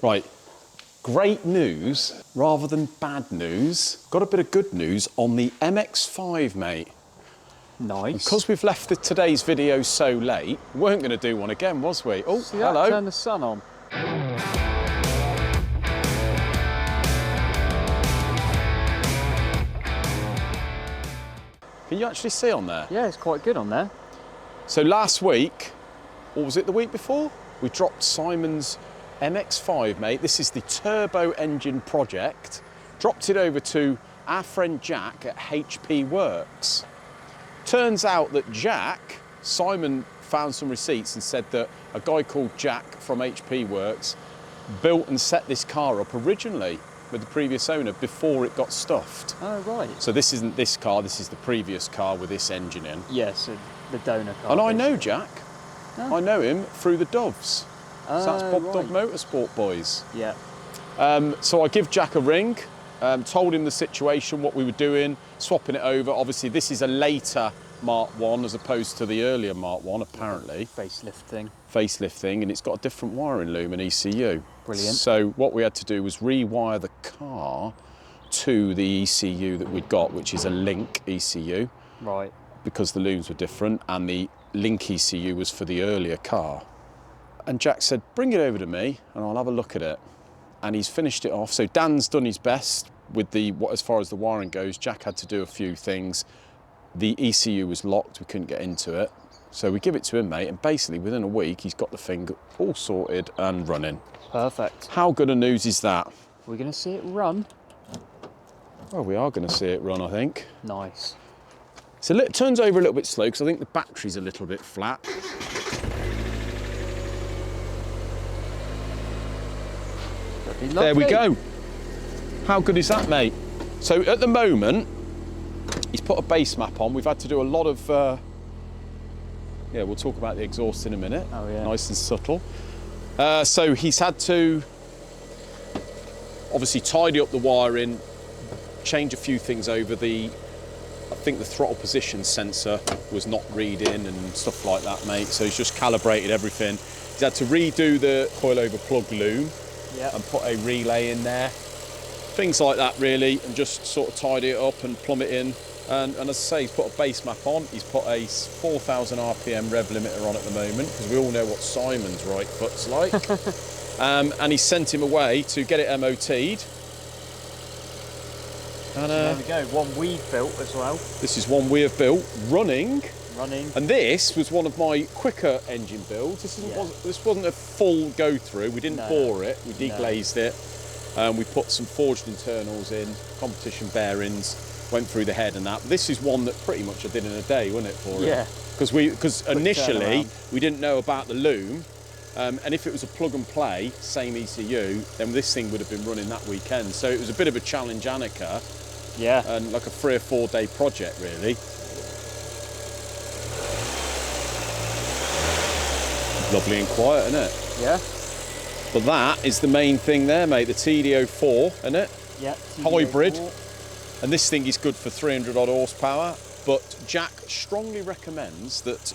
Right, great news rather than bad news. Got a bit of good news on the MX-5, mate. Nice. Because we've left today's video so late, we weren't going to do one again, was we? Oh, See hello. that? Turn the sun on. Can you actually see on there? Yeah, it's quite good on there. So last week, or was it the week before? We dropped Simon's MX-5, mate. This is the turbo engine project. Dropped it over to our friend Jack at HP Works. Turns out that Simon found some receipts and said that a guy called Jack from HP Works built and set this car up originally with the previous owner before it got stuffed. Oh, right. So this isn't this car, this is the previous car with this engine in. Yes, the donor car. And I know Jack. Oh. I know him through the Doves. So that's Bob right. Dove Motorsport boys. Yeah. So I give Jack a ring, told him the situation, what we were doing, swapping it over. Obviously this is a later Mark 1 as opposed to the earlier Mark 1 apparently. Facelift thing. And it's got a different wiring loom and ECU. Brilliant. So what we had to do was rewire the car to the ECU that we'd got, which is a Link ECU. Right. Because the looms were different and the Link ECU was for the earlier car. And Jack said, bring it over to me and I'll have a look at it. And he's finished it off. So Dan's done his best with as far as the wiring goes. Jack had to do a few things. The ECU was locked, we couldn't get into it. So we give it to him, mate, and basically within a week, he's got the thing all sorted and running. Perfect. How good a news is that? We're going to see it run. Well, we are going to see it run, I think. Nice. So it turns over a little bit slow because I think the battery's a little bit flat. There we go. How good is that, mate? So at the moment, he's put a base map on. We've had to do a lot of, yeah, we'll talk about the exhaust in a minute. Oh, yeah. Nice and subtle. So he's had to obviously tidy up the wiring, change a few things over. I think the throttle position sensor was not reading and stuff like that, mate. So he's just calibrated everything. He's had to redo the coilover plug loom. Yep. And put a relay in there. Things like that really, and just sort of tidy it up and plumb it in. And as I say, he's put a base map on. He's put a 4,000 RPM rev limiter on at the moment, because we all know what Simon's right foot's like. And he sent him away to get it MOT'd. And there we go, one we've built as well. This is one we have built, running. And this was one of my quicker engine builds. This wasn't a full go through. We didn't bore it, we deglazed it. We put some forged internals in, competition bearings, went through the head and that. This is one that pretty much I did in a day, wasn't it, for it? Yeah. Because initially we didn't know about the loom. And if it was a plug and play, same ECU, then this thing would have been running that weekend. So it was a bit of a challenge, Annika. Yeah. And like a 3 or 4 day project, really. Lovely and quiet, isn't it? Yeah. But that is the main thing there, mate. The TD04, isn't it? Yeah. Hybrid. And this thing is good for 300 odd horsepower. But Jack strongly recommends that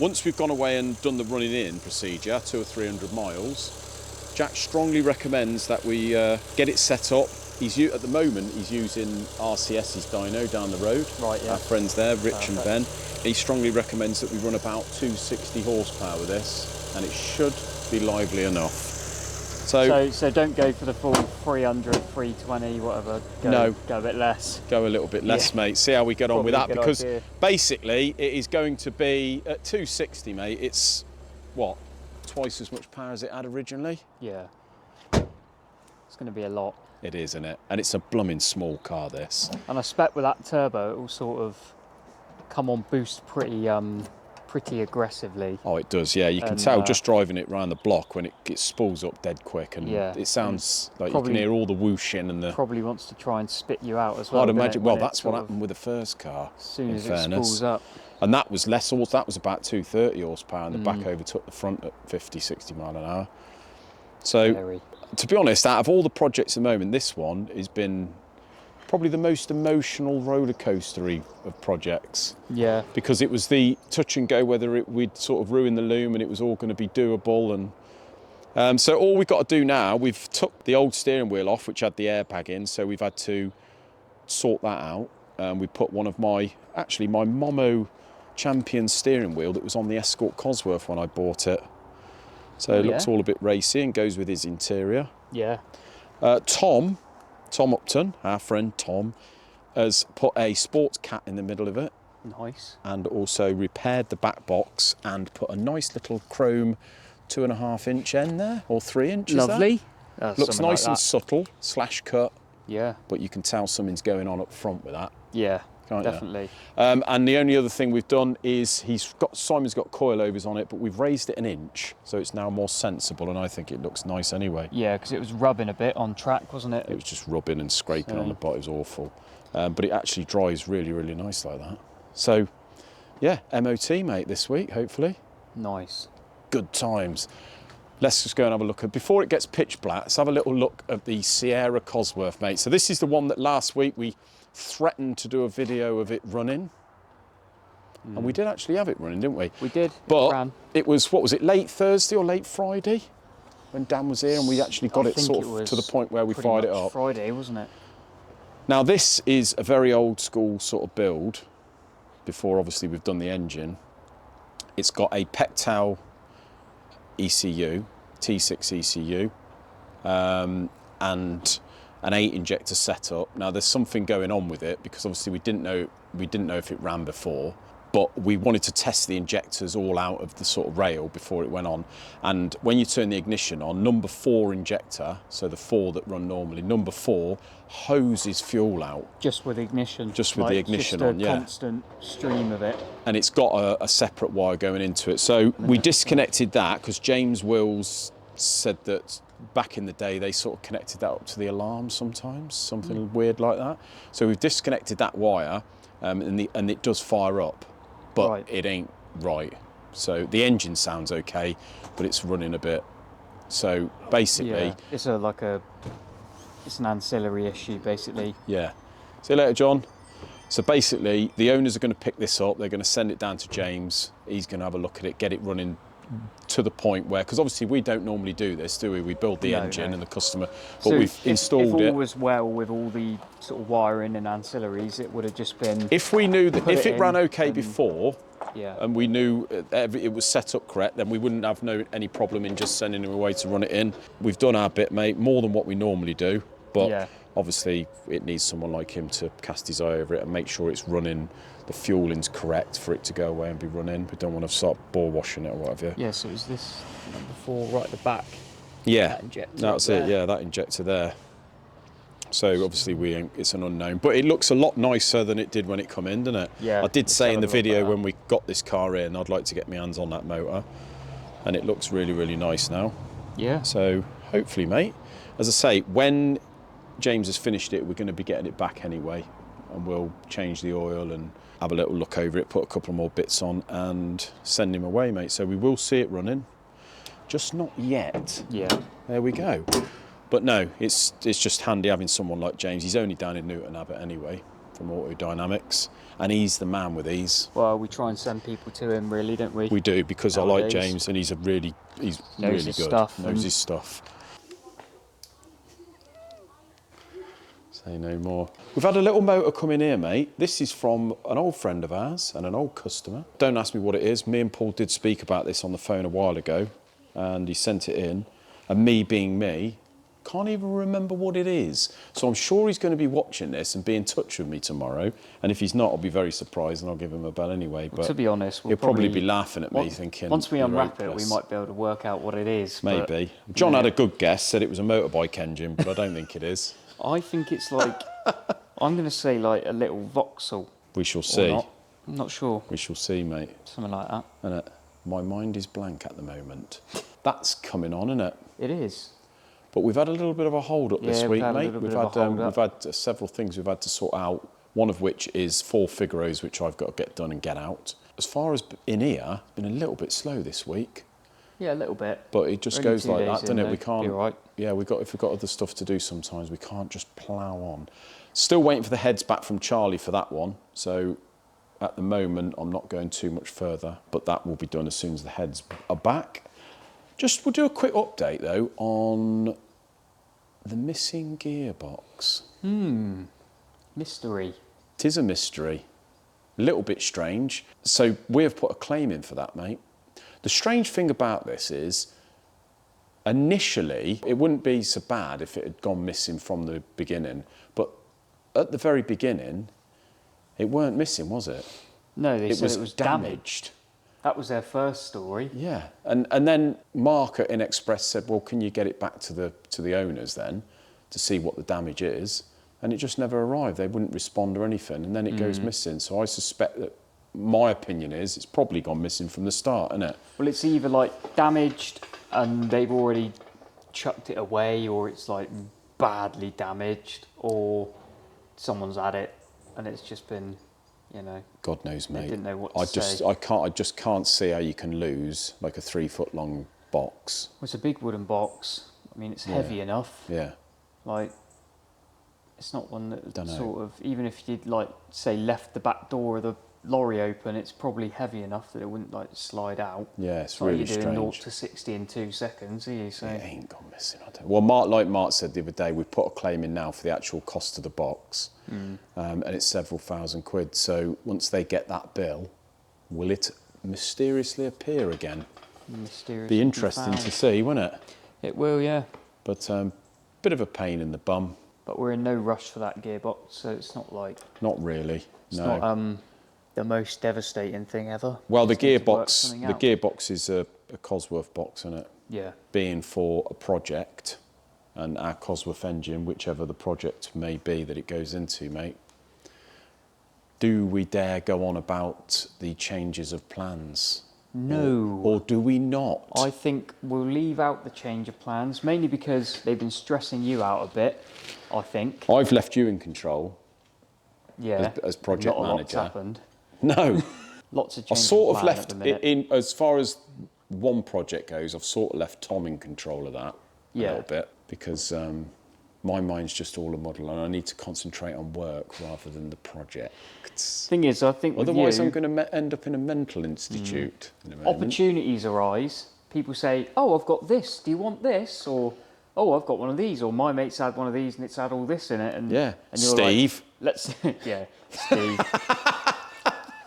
once we've gone away and done the running in procedure, 200 or 300 miles, Jack strongly recommends that we get it set up. At the moment, he's using RCS's dyno down the road. Right, yeah. Our friends there, Rich and Ben. He strongly recommends that we run about 260 horsepower with this, and it should be lively enough. So don't go for the full 300, 320, whatever. Go a bit less. Go a little bit less, mate. See how we get on with that, because idea. Basically it is going to be at 260, mate. It's what, twice as much power as it had originally? Yeah. It's going to be a lot. It is, isn't it? And it's a blooming small car, this. And I expect with that turbo, it will sort of come on boost pretty aggressively. Oh, it does, yeah. You can tell just driving it around the block when it spools up dead quick, and it sounds like you can hear all the whooshing and the... Probably wants to try and spit you out as well. I'd imagine, well, that's what happened with the first car, as soon as it spools up. And that was less, that was about 230 horsepower, and the back overtook the front at 50, 60 mile an hour. So, to be honest, out of all the projects at the moment, this one has been probably the most emotional roller coastery of projects. Yeah. Because it was the touch and go whether we'd sort of ruin the loom and it was all going to be doable, and So all we've got to do now, we've took the old steering wheel off, which had the airbag in, so we've had to sort that out. We put one of my Momo Champion steering wheel that was on the Escort Cosworth when I bought it. So it looks all a bit racy and goes with his interior. Yeah. Tom Upton, our friend Tom, has put a sports cat in the middle of it. Nice. And also repaired the back box and put a nice little chrome 2.5-inch end there, or 3 inches. Lovely. Looks nice and subtle, slash cut. Yeah. But you can tell something's going on up front with that. Yeah, Can't definitely. You? And the only other thing we've done is Simon's got coilovers on it, but we've raised it 1 inch, so it's now more sensible, and I think it looks nice anyway. Yeah, because it was rubbing a bit on track, wasn't it? It was just rubbing and scraping on the bottom. It was awful. But it actually dries really, really nice like that. So, yeah, MOT, mate, this week, hopefully. Nice. Good times. Let's just go and have a look at, before it gets pitch black, let's have a little look at the Sierra Cosworth, mate. So this is the one that last week we threatened to do a video of it running. And we did actually have it running, didn't we? We did. But it was, what was it, late Thursday or late Friday when Dan was here, and we actually got it sort of to the point where we fired it up. Friday, wasn't it? Now this is a very old school sort of build, before obviously we've done the engine. It's got a Pectel ECU, T6 ECU, and an 8 injector setup. Now there's something going on with it, because obviously we didn't know if it ran before, but we wanted to test the injectors all out of the sort of rail before it went on. And when you turn the ignition on, number 4 injector, so the 4 that run normally, number 4 hoses fuel out. Just with ignition. Just with the ignition on, yeah. Constant stream of it. And it's got a separate wire going into it. So we disconnected that, because James Wills said that back in the day they sort of connected that up to the alarm sometimes, something weird like that. So we've disconnected that wire, and it does fire up, but it ain't right. So the engine sounds okay, but it's running a bit. So basically, it's an ancillary issue, basically. Yeah. See you later, John. So basically, the owners are going to pick this up. They're going to send it down to James. He's going to have a look at it, get it running to the point where, because obviously we don't normally do this, do we? We build the engine and the customer, but so we've installed it. If all was well with all the sort of wiring and ancillaries, it would have just been. If we knew that if it ran okay before, yeah, and we knew it was set up correct, then we wouldn't have any problem in just sending him away to run it in. We've done our bit, mate, more than what we normally do, but obviously it needs someone like him to cast his eye over it and make sure it's running, the fueling's correct for it to go away and be running. We don't want to start bore washing it or whatever. Yeah, so is this number 4 right at the back? Yeah, that injector that's it, yeah, that injector there. So obviously it's an unknown, but it looks a lot nicer than it did when it come in, doesn't it? Yeah. I did say in the video when we got this car in, I'd like to get my hands on that motor, and it looks really, really nice now. Yeah. So hopefully, mate, as I say, when James has finished it, we're going to be getting it back anyway, and we'll change the oil and have a little look over it, put a couple more bits on and send him away, mate. So we will see it running, just not yet. Yeah. There we go. But no, it's just handy having someone like James. He's only down in Newton Abbot anyway, from Auto Dynamics, and he's the man with these. Well, we try and send people to him, really, don't we? We do, because nowadays. I like James, and he's really good. Knows his stuff. Say no more. We've had a little motor come in here, mate. This is from an old friend of ours and an old customer. Don't ask me what it is. Me and Paul did speak about this on the phone a while ago, and he sent it in, and me being me, can't even remember what it is. So I'm sure he's going to be watching this and be in touch with me tomorrow. And if he's not, I'll be very surprised and I'll give him a bell anyway. But to be honest, he'll probably be laughing at me thinking... Once we unwrap it, we might be able to work out what it is. Maybe. John had a good guess, said it was a motorbike engine, but I don't think it is. I think it's like... I'm going to say like a little Vauxhall. We shall see. I'm not sure. We shall see, mate. Something like that. And my mind is blank at the moment. That's coming on, isn't it? It is. But we've had a little bit of a hold-up this week, mate. We've had several things we've had to sort out, one of which is 4 Figaros, which I've got to get done and get out. As far as in here, it's been a little bit slow this week. Yeah, a little bit. But it just goes like that, doesn't it? We can't... You're right. Yeah, if we've got other stuff to do sometimes, we can't just plough on. Still waiting for the heads back from Charlie for that one. So at the moment, I'm not going too much further, but that will be done as soon as the heads are back. We'll do a quick update though on the missing gearbox. Mystery. It is a mystery. A little bit strange. So we have put a claim in for that, mate. The strange thing about this is, initially, it wouldn't be so bad if it had gone missing from the beginning, but at the very beginning, it weren't missing, was it? No, they said it was damaged. That was their first story. Yeah, and then Mark at InExpress said, well, can you get it back to the owners then to see what the damage is? And it just never arrived. They wouldn't respond or anything, and then it goes missing. So I suspect that, my opinion is, it's probably gone missing from the start, isn't it? Well, it's either like damaged and they've already chucked it away, or it's like badly damaged, or someone's had it and it's just been, you know. God knows, mate. They didn't know what to say. I just can't see how you can lose like a 3-foot long box. Well, it's a big wooden box. I mean, it's heavy enough. Yeah. Like, it's not one that Dunno. sort of, even if you'd like, say, left the back door of the lorry open, it's probably heavy enough that it wouldn't like slide out. Yeah, it's like really you're doing 0 strange. to 60 in 2 seconds, are you? So It ain't gone missing, I don't. Well, like Mark said the other day, we've put a claim in now for the actual cost of the box, and it's several £1,000. So once they get that bill, will it mysteriously appear again? mysteriously Be interesting found. to see, won't it? It will, yeah. But bit of a pain in the bum. But we're in no rush for that gearbox, so it's not like Not really. it's No. not the most devastating thing ever. Well, the Just need to work gearbox, something the out. gearbox is a Cosworth box, isn't it? Yeah. Being for a project, and our Cosworth engine, whichever the project may be that it goes into, mate. Do we dare go on about the changes of plans? No. Or do we not? I think we'll leave out the change of plans, mainly because they've been stressing you out a bit, I think. I've left you in control. Yeah. as project Not a lot's manager. happened. No. Lots of I change sort of plan left at the minute. in as far as one project goes, I've sort of left Tom in control of that a Yeah. little bit, because my mind's just all a muddle and I need to concentrate on work rather than the projects. Thing is, I think with Otherwise, you, I'm going to end up in a mental institute in a moment. opportunities arise. People say, "Oh, I've got this. Do you want this?" Or, "Oh, I've got one of these." Or, "My mate's had one of these and it's had all this in it." And Yeah, and you're Steve. Like, let's, yeah, Steve.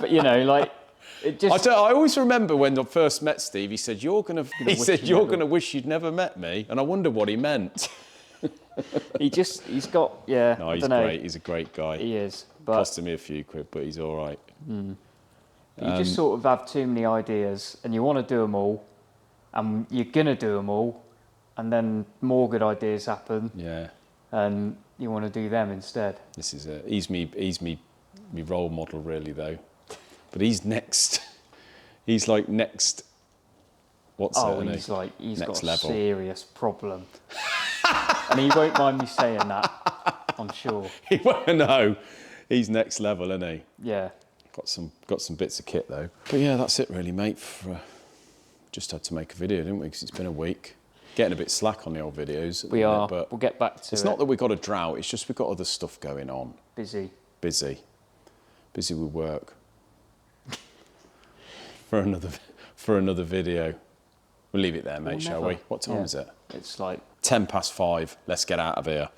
But you know, like it just. I always remember when I first met Steve. He said, "You're going to." He wish said, you "You're never- going to wish you'd never met me," and I wonder what he meant. He's got, yeah. No, I he's dunno. great. He's a great guy. He is, but Costed me a few quid, but he's all right. you just sort of have too many ideas, and you want to do them all, and you're gonna do them all, and then more good ideas happen, Yeah. and you want to do them instead. This is he's me role model really though, but he's next. He's like next. What's it? Oh, isn't he's he? like he's Next got a level. serious problem, and he won't mind me saying that. I'm sure. He won't know. He's next level, isn't he? Yeah. Got some bits of kit though. But yeah, that's it really, mate. Just had to make a video, didn't we? Because it's been a week. Getting a bit slack on the old videos. at the We minute, are. but We'll get back to it's it. not that we've got a drought. It's just we've got other stuff going on. Busy. Busy with work. for another video. We'll leave it there, mate, Or shall never. we? What time Yeah. is it? It's like 5:10. Let's get out of here.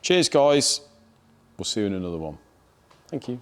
Cheers, guys. We'll see you in another one. Thank you.